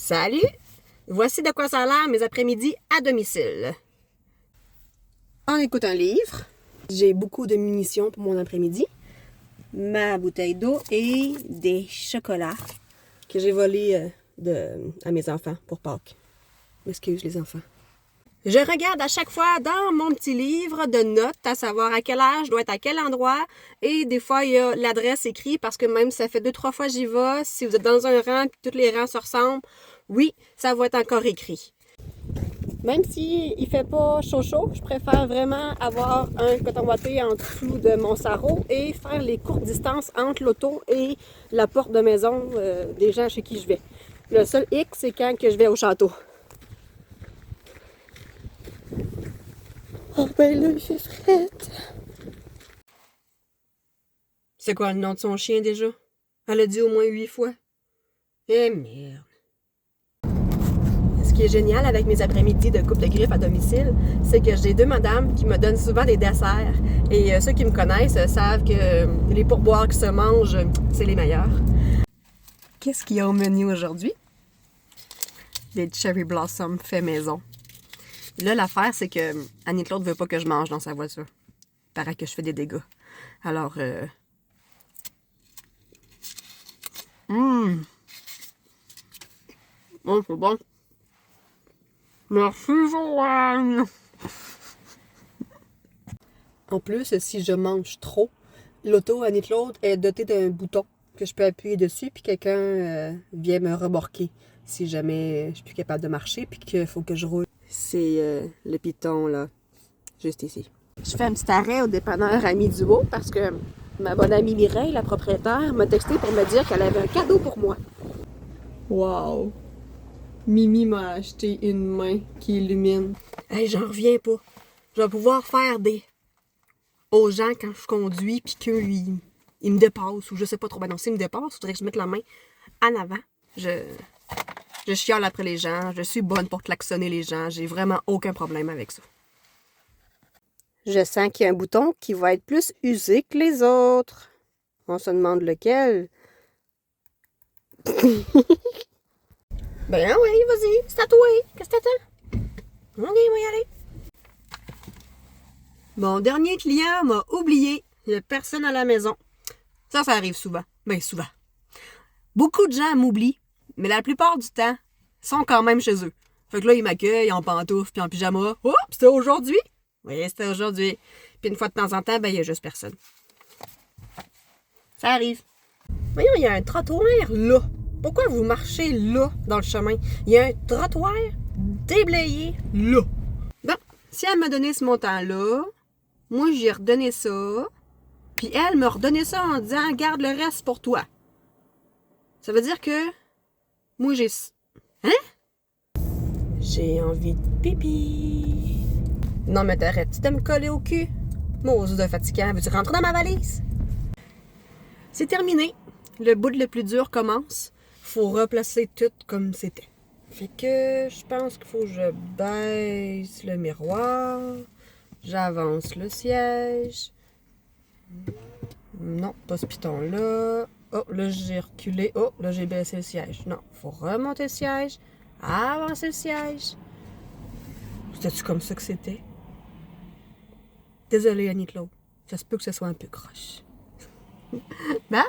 Salut! Voici de quoi ça a l'air mes après-midi à domicile. On écoute un livre. J'ai beaucoup de munitions pour mon après-midi. Ma bouteille d'eau et des chocolats que j'ai volés à mes enfants pour Pâques. Excuse les enfants. Je regarde à chaque fois dans mon petit livre de notes, à savoir à quel âge je dois être à quel endroit. Et des fois, il y a l'adresse écrite parce que même si ça fait 2-3 fois que j'y vais, si vous êtes dans un rang et que tous les rangs se ressemblent, oui, ça va être encore écrit. Même s'il ne fait pas chaud, je préfère vraiment avoir un coton watté en dessous de mon sarrau et faire les courtes distances entre l'auto et la porte de maison des gens chez qui je vais. Le seul hic, c'est quand que je vais au château. Oh ben là, il fait frette. C'est quoi le nom de son chien déjà? Elle a dit au moins 8 fois. Eh merde. Ce qui est génial avec mes après-midi de coupe de grippe à domicile, c'est que j'ai 2 madames qui me donnent souvent des desserts. Et ceux qui me connaissent savent que les pourboires qui se mangent, c'est les meilleurs. Qu'est-ce qu'il y a au menu aujourd'hui? Des cherry blossom fait maison. Là, l'affaire, c'est que Annie-Claude ne veut pas que je mange dans sa voiture. Il paraît que je fais des dégâts. Alors, Oh, c'est bon. Merci, Joanne! En plus, si je mange trop, l'auto Annie-Claude est dotée d'un bouton que je peux appuyer dessus, puis quelqu'un vient me remorquer si jamais je suis plus capable de marcher, puis qu'il faut que je roule. C'est le piton, là, juste ici. Je fais un petit arrêt au dépanneur Ami Duo parce que ma bonne amie Mireille, la propriétaire, m'a texté pour me dire qu'elle avait un cadeau pour moi. Wow! Mimi m'a acheté une main qui illumine. Hey, j'en reviens pas. Je vais pouvoir faire des aux gens quand je conduis puis qu'eux, ils me dépassent ou je sais pas trop. Ben non, s'ils me dépassent, il faudrait que je mette la main en avant. Je chiale après les gens. Je suis bonne pour klaxonner les gens. J'ai vraiment aucun problème avec ça. Je sens qu'il y a un bouton qui va être plus usé que les autres. On se demande lequel. Ben oui, vas-y, c'est à toi. Qu'est-ce que t'attends? Ok, on va y aller. Mon dernier client m'a oublié. Il n'y a personne à la maison. Ça arrive souvent. Ben souvent. Beaucoup de gens m'oublient, mais la plupart du temps, sont quand même chez eux. Fait que là, ils m'accueillent en pantoufles puis en pyjama. Oh, c'était aujourd'hui? Oui, c'était aujourd'hui. Puis une fois de temps en temps, ben il n'y a juste personne. Ça arrive. Voyons, il y a un trottoir là. Pourquoi vous marchez là, dans le chemin? Il y a un trottoir déblayé là. Bon, si elle m'a donné ce montant-là, moi j'ai redonné ça, puis elle m'a redonné ça en disant « Garde le reste pour toi ». Ça veut dire que moi j'ai... Hein? J'ai envie de pipi. Non mais t'arrêtes, tu t'aimes me coller au cul? Mose de fatigant, veux-tu rentrer dans ma valise? C'est terminé. Le bout le plus dur commence. Faut replacer tout comme c'était. Fait que je pense qu'il faut que je baisse le miroir. J'avance le siège. Non, pas ce piton-là. Oh, là j'ai reculé. Oh, là j'ai baissé le siège. Non, faut remonter le siège. Avancer le siège. C'était-tu comme ça que c'était? Désolée, Annie-Claude. Ça se peut que ce soit un peu croche. Bye!